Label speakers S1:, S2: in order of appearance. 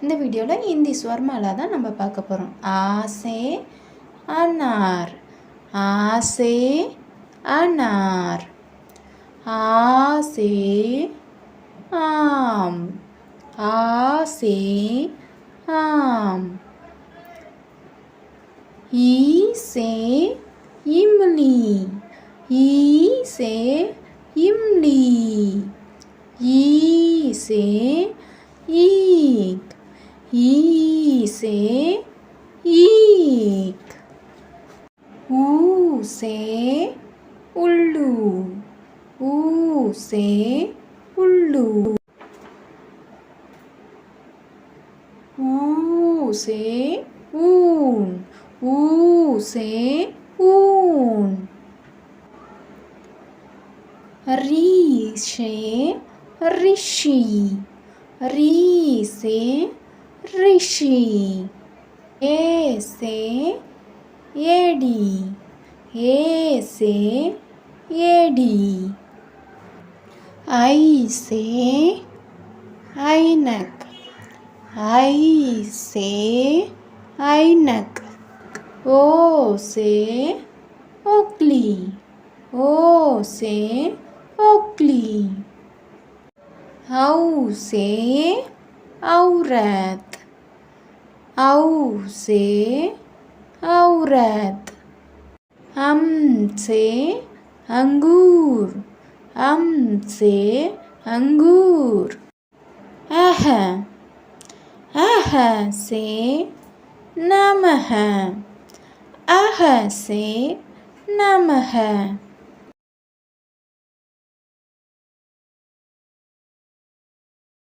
S1: இந்த வீடியோவில் இந்தி ஸ்வர்மாலா தான் நம்ம பார்க்க போகிறோம். आ से अनार, आ से अनार, आ से आम, आ से आम, ई से इमली, ई से इमली, ई से ईख, ई से ईख, ऊ से उल्लू, ऊ से उल्लू, ऊ से ऊन, ऊ से ऊन, री से ऋषि, री से ऋषि, ए से एडी, ए से एडी, आई से ऐनक, आई से ऐनक, ओ से ओकली, ओ से ओकली, औ से औरत, औ से औरत, अम से अंगूर, अम से अंगूर, अह, अह से नमः, अह से नमः।